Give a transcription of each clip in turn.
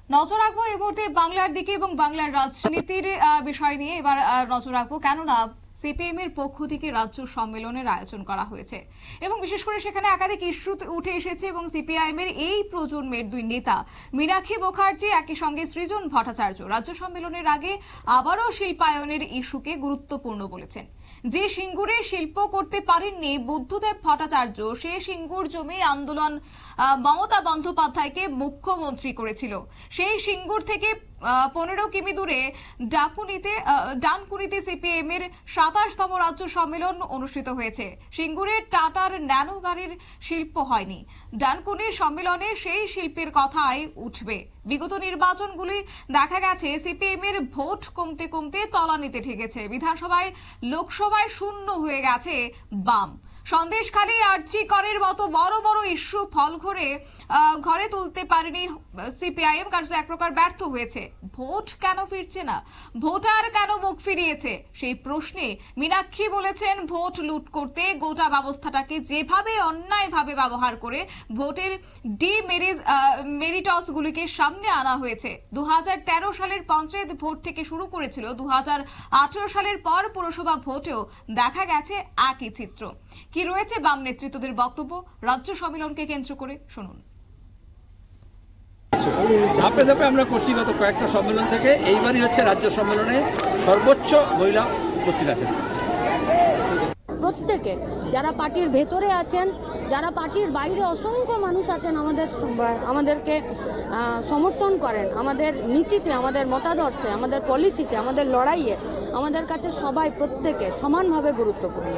নজর রাখবো এই মুহূর্তে বাংলার দিকে এবং বাংলার রাজনীতির বিষয় নিয়ে এবার নজর রাখবো, কেননা সিপিএম এর পক্ষ থেকে রাজ্য সম্মেলনের আয়োজন করা হয়েছে এবং বিশেষ করে সেখানে একাধিক ইস্যু উঠে এসেছে এবং সিপিআইএম এর এই প্রজন্মের দুই নেতা মীনাক্ষী মুখার্জি একই সঙ্গে সৃজন ভট্টাচার্য রাজ্য সম্মেলনের আগে আবারও শিল্পায়নের ইস্যুকে গুরুত্বপূর্ণ বলেছেন। যে সিঙ্গুরে শিল্প করতে পারেননি বুদ্ধদেব ভট্টাচার্য, সে সিঙ্গুর জমি আন্দোলন মমতা বন্দ্যোপাধ্যায়কে মুখ্যমন্ত্রী করেছিল। সেই সিঙ্গুর থেকে 15 কিমি দূরে ডানকুনিতে সিপিএম এর 27তম রাজ্য সম্মেলন অনুষ্ঠিত হয়েছে। সিঙ্গুরে টাটার ন্যানো গাড়ির শিল্প হয়নি, ডানকুনির সম্মেলনে সেই শিল্পের কথাই উঠবে। বিগত নির্বাচনগুলি দেখা গেছে সিপিএম এর ভোট কমতে কমতে তলানিতে ঠেকেছে, বিধানসভায় লোকসভায় শূন্য হয়ে গেছে বাম। সন্দেশখালী আরজি করের মতো বড় বড় ইস্যু ফল ঘরে তুলতে পারেনি সিপিআইএম, কারণ এক প্রকার ব্যর্থ হয়েছে। ভোট কেন ফিরছে না, ভোটার কেন মুখ ফিরিয়েছে, সেই প্রশ্নে মীনাক্ষী বলেছেন ভোট লুট করতে গোটা ব্যবস্থাটাকে যেভাবে অন্যায়ভাবে ব্যবহার করে ভোটের মেরিটস গুলিকে সামনে আনা হয়েছে। 2013 সালের পঞ্চায়েত ভোট থেকে শুরু করেছিল, 2018 সালের পর পুরসভা ভোটেও দেখা গেছে একই চিত্র। কি রয়েছে বাম নেতৃত্বদের বক্তব্য রাজ্য সম্মেলনকে কেন্দ্র করে, শুনুন। ধাপে ধাপে আমরা করছি গত কয়েকটা সম্মেলন থেকে, এইবারই হচ্ছে রাজ্য সম্মেলনে সর্বোচ্চ মহিলা উপস্থিত আছেন। প্রত্যেকে যারা পার্টির ভেতরে আছেন, যারা পার্টির বাইরে অসংখ্য মানুষ আছেন, আমাদেরকে সমর্থন করেন, আমাদের নীতিতে, আমাদের মতাদর্শে, আমাদের পলিসিতে, আমাদের লড়াইয়ে, আমাদের কাছে সবাই প্রত্যেকে সমানভাবে গুরুত্বপূর্ণ।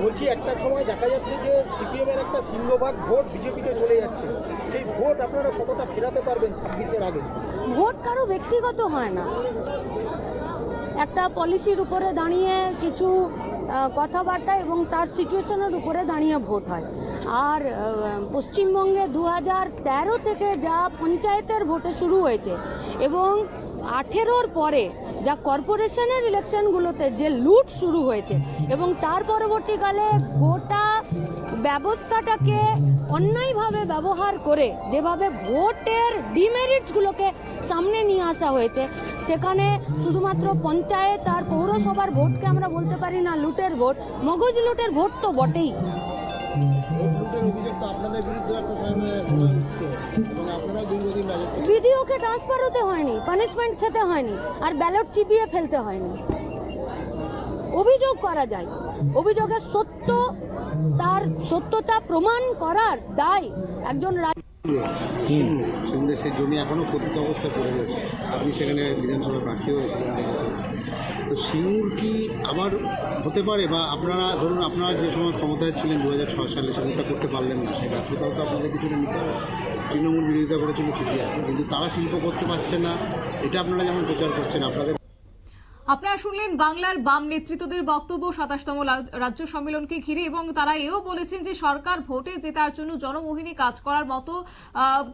বলছি, একটা সময় দেখা যাচ্ছে যে সিপিএম এর একটা সিংহভাগ ভোট বিজেপিতে চলে যাচ্ছে, সেই ভোট আপনারা কতটা ফেরাতে পারবেন 26-এর আগে? ভোট কারো ব্যক্তিগত হয় না, একটা পলিসির উপরে দাঁড়িয়ে কিছু কথাবার্তা এবং তার সিচুয়েশনের উপরে দাঁড়িয়ে ভোট হয়। আর পশ্চিমবঙ্গে 2013 থেকে যা পঞ্চায়েতের ভোটে শুরু হয়েছে এবং 18-র পরে যা কর্পোরেশনের ইলেকশনগুলোতে যে লুট শুরু হয়েছে এবং তার পরবর্তীকালে গোটা ব্যবস্থাটাকে অন্যায়ভাবে ব্যবহার করে যেভাবে ভোটের ডিমেরিটসগুলোকে সামনে নিয়ে আসা হয়েছে, সেখানে শুধুমাত্র পঞ্চায়েত আর পৌরসভার ভোটকে আমরা বলতে পারি না লুটের ভোট, মগজ লুটের ভোট তো বটেই। বিডিওকে ট্রান্সফার হতে হয়নি, পানিশমেন্ট খেতে হয়নি, আর ব্যালট চিপিয়ে ফেলতে হয়নি। অভিযোগ করা যায়, অভিযোগের সত্যতা প্রমাণ করার দায় একজন সেই জমি এখনো পতিত অবস্থায় পড়ে রয়েছে। আপনি সেখানে বিধানসভা প্রার্থী হয়েছিলেন, তো সিঙ্গুর কি আবার হতে পারে? বা আপনারা ধরুন, আপনারা যে সময় ক্ষমতায় ছিলেন 2006 সালে, সেগুলোটা করতে পারলেন না, সেই ব্যর্থতাও তো আপনাদের কিছুটা নিতে হবে। তৃণমূল বিরোধিতা করেছিল, ঠিকই আছে, কিন্তু তারা শিল্প করতে পারছে না, এটা আপনারা যেমন প্রচার করছেন। আপনারা শুনলেন বাংলার বাম নেতৃত্বদের বক্তব্য 27তম রাজ্য সম্মেলনকে ঘিরে, এবং তারা এও বলেছেন যে সরকার ভোটে জেতার জন্য জনমোহিনী কাজ করার মতো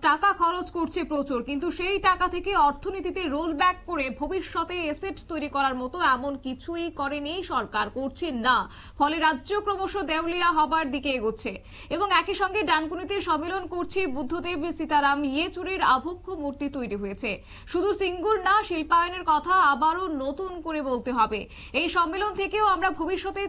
টাকা খরচ করছে প্রচুর, কিন্তু সেই টাকা থেকে অর্থনীতিতে রোল ব্যাক করে ভবিষ্যতে এসেট তৈরি করার মতো এমন কিছুই করেনি সরকার, করছে না। ফলে রাজ্য ক্রমশ দেউলিয়া হবার দিকে এগোচ্ছে এবং একই সঙ্গে ডানকুনিতে সম্মেলন করছে বুদ্ধদেব সীতারাম ইয়েচুরির আবক্ষ মূর্তি তৈরি হয়েছে। শুধু সিঙ্গুর না, শিল্পায়নের কথা আবারও নতুন করে বলতে হবে। এই সম্মেলন থেকেও আমরা ভবিষ্যতে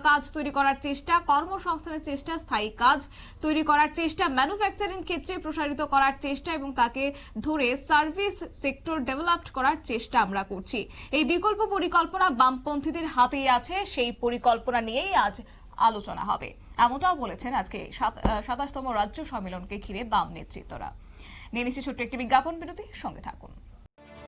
কাজ তৈরি করার চেষ্টা, কর্মসংস্থানের চেষ্টা, স্থায়ী কাজ তৈরি করার চেষ্টা, ম্যানুফ্যাকচারিং ক্ষেত্রে প্রসারিত করার চেষ্টা এবং তাকে ধরে সার্ভিস সেক্টর ডেভেলপ করার চেষ্টা আমরা করছি। এই বিকল্প পরিকল্পনা বামপন্থীদের হাতেই আছে, সেই পরিকল্পনা নিয়েই আজ আলোচনা হবে, এমনটাও বলেছেন আজকে 27তম রাজ্য সম্মেলনকে ঘিরে বাম নেতৃত্বরা। নিয়ে নিচ্ছি ছোট্ট একটি বিজ্ঞাপন বিরতি, সঙ্গে থাকুন।